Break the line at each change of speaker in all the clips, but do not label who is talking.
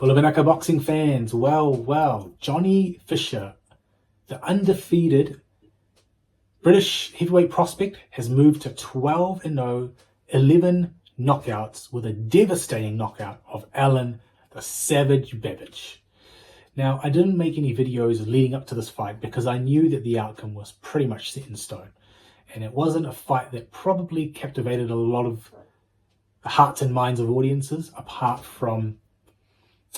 Bula Vinaka boxing fans, well, Johnny Fisher, the undefeated British heavyweight prospect, has moved to 12-0, 11 knockouts with a devastating knockout of Allen the Savage Babic. Now, I didn't make any videos leading up to this fight because I knew that the outcome was pretty much set in stone. And it wasn't a fight that probably captivated a lot of the hearts and minds of audiences, apart from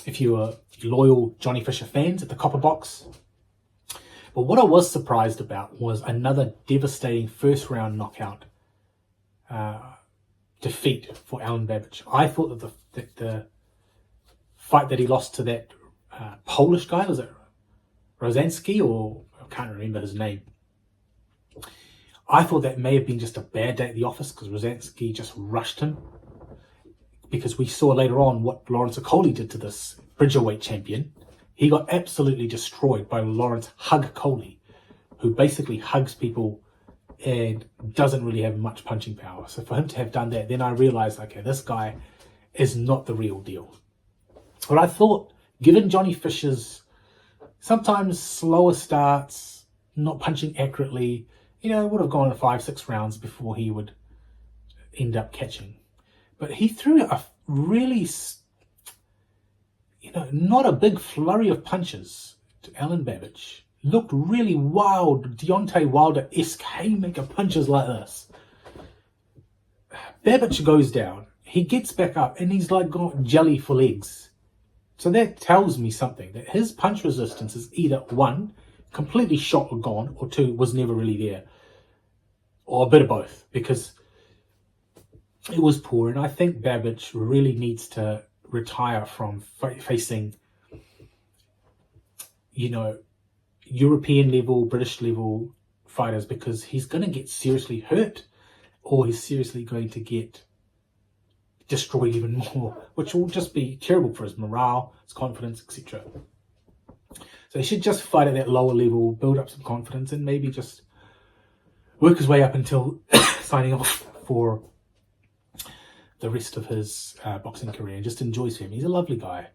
if you were loyal Johnny Fisher fans at the Copper Box. But what I was surprised about was another devastating first round knockout defeat for Allen Babic. I thought that the fight that he lost to that Polish guy, was it Rosansky, or I can't remember his name. I thought that may have been just a bad day at the office because Rosansky just rushed him. Because we saw later on what Lawrence Okoli did to this Bridgerweight champion. He got absolutely destroyed by Lawrence Hug Coley, who basically hugs people and doesn't really have much punching power. So for him to have done that, then I realized, okay, this guy is not the real deal. But I thought, given Johnny Fisher's sometimes slower starts, not punching accurately, it would have gone 5-6 rounds before he would end up catching. But he threw a really, not a big flurry of punches to Allen Babic. Looked really wild, Deontay Wilder-esque haymaker punches like this. Babic goes down, he gets back up, and he's like got jelly for legs. So that tells me something, that his punch resistance is either 1, completely shot or gone, or 2, was never really there. Or a bit of both, because it was poor, and I think Babic really needs to retire from facing, European level, British level fighters, because he's going to get seriously hurt, or he's seriously going to get destroyed even more, which will just be terrible for his morale, his confidence, etc. So he should just fight at that lower level, build up some confidence, and maybe just work his way up until signing off for the rest of his boxing career, and just enjoys him. He's a lovely guy,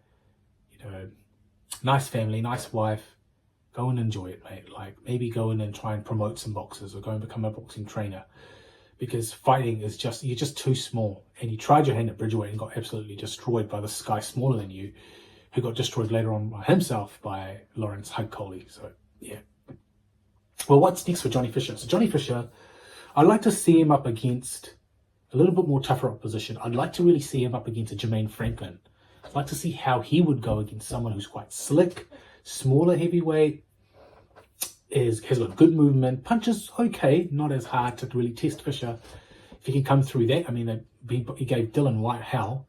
nice family, nice wife. Go and enjoy it, mate. Like, maybe go in and try and promote some boxers, or go and become a boxing trainer, because fighting is you're just too small. And you tried your hand at Bridgerweight and got absolutely destroyed by this guy smaller than you, who got destroyed later on by himself by Lawrence Hug Coley. So yeah. Well, what's next for Johnny Fisher? So Johnny Fisher, I'd like to see him up against a little bit more tougher opposition. I'd like to really see him up against a Jermaine Franklin. I'd like to see how he would go against someone who's quite slick, smaller heavyweight, has got good movement, punches okay, not as hard to really test Fisher. If he can come through that, he gave Dylan White hell.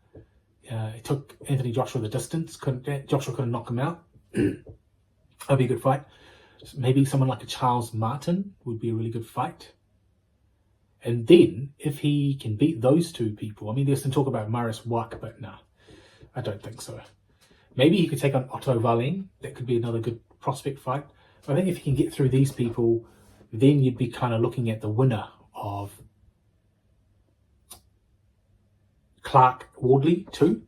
He took Anthony Joshua the distance. Joshua couldn't knock him out. That'd be a good fight. So maybe someone like a Charles Martin would be a really good fight. And then, if he can beat those two people, there's some talk about Marius Wach, but no, I don't think so. Maybe he could take on Otto Wallin. That could be another good prospect fight. But I think if he can get through these people, then you'd be kind of looking at the winner of Clark Wardley too.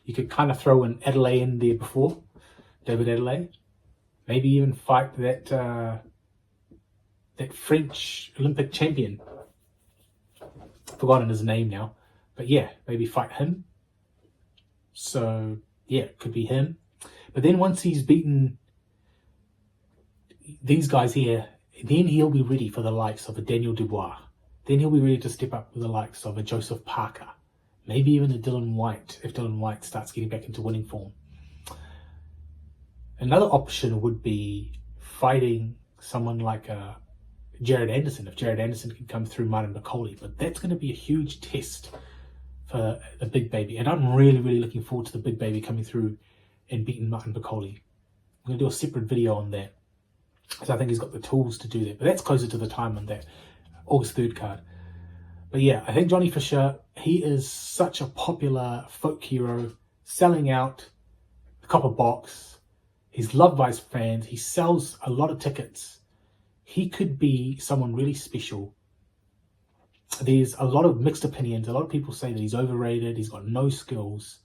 You could kind of throw in Adelaide in there before, David Adelaide. Maybe even fight that French Olympic champion. Forgotten his name now, but yeah, maybe fight him. So yeah, it could be him. But then once he's beaten these guys here, then he'll be ready for the likes of a Daniel Dubois. Then he'll be ready to step up with the likes of a Joseph Parker. Maybe even a Dylan White, if Dylan White starts getting back into winning form. Another option would be fighting someone like Jared Anderson, if Jared Anderson can come through Martin Bakole. But that's going to be a huge test for the Big Baby. And I'm really, really looking forward to the Big Baby coming through and beating Martin Bakole. I'm going to do a separate video on that, because I think he's got the tools to do that. But that's closer to the time on that August 3rd card. But yeah, I think Johnny Fisher, he is such a popular folk hero, selling out the Copper Box. He's loved by his fans. He sells a lot of tickets. He could be someone really special. There's a lot of mixed opinions. A lot of people say that he's overrated. He's got no skills.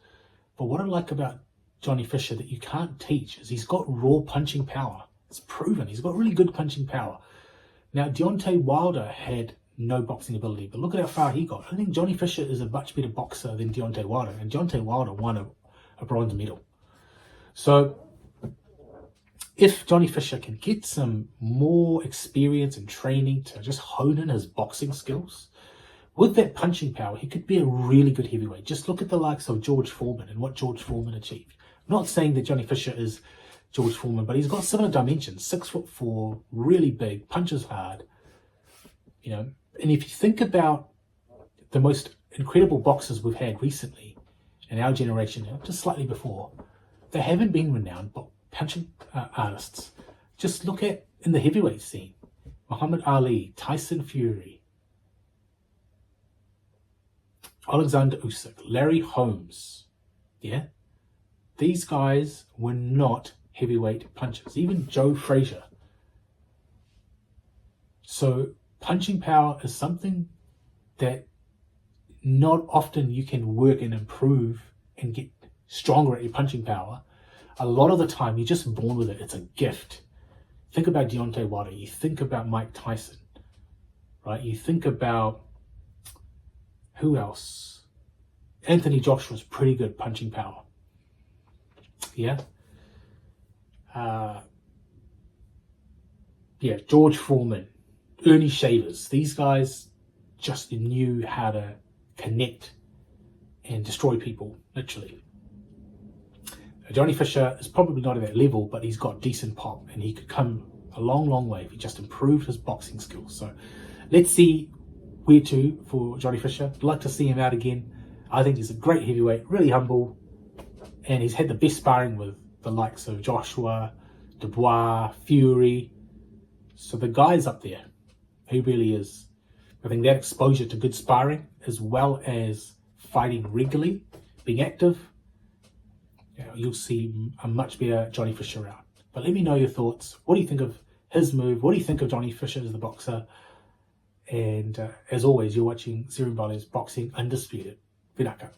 But what I like about Johnny Fisher that you can't teach is he's got raw punching power. It's proven. He's got really good punching power. Now, Deontay Wilder had no boxing ability, but look at how far he got. I think Johnny Fisher is a much better boxer than Deontay Wilder, and Deontay Wilder won a bronze medal. So, if Johnny Fisher can get some more experience and training to just hone in his boxing skills, with that punching power, he could be a really good heavyweight. Just look at the likes of George Foreman and what George Foreman achieved. I'm not saying that Johnny Fisher is George Foreman, but he's got similar dimensions. 6'4", really big, punches hard. You know, and if you think about the most incredible boxers we've had recently in our generation, just slightly before, they haven't been renowned punching artists. Just look at in the heavyweight scene, Muhammad Ali, Tyson Fury, Alexander Usyk, Larry Holmes. Yeah, these guys were not heavyweight punchers. Even Joe Frazier. So punching power is something that not often you can work and improve and get stronger at your punching power. A lot of the time, you're just born with it. It's a gift. Think about Deontay Wilder. You think about Mike Tyson, right? You think about who else? Anthony Joshua's pretty good punching power. Yeah. George Foreman, Ernie Shavers. These guys just knew how to connect and destroy people, literally. Johnny Fisher is probably not at that level, but he's got decent pop and he could come a long, long way if he just improved his boxing skills. So let's see where to for Johnny Fisher. I'd like to see him out again. I think he's a great heavyweight, really humble, and he's had the best sparring with the likes of Joshua, Dubois, Fury. So the guy's up there. He really is. I think that exposure to good sparring, as well as fighting regularly, being active, you'll see a much better Johnny Fisher out. But let me know your thoughts. What do you think of his move? What do you think of Johnny Fisher as the boxer? And as always, you're watching Seru Bale's Boxing Undisputed. Vinaka.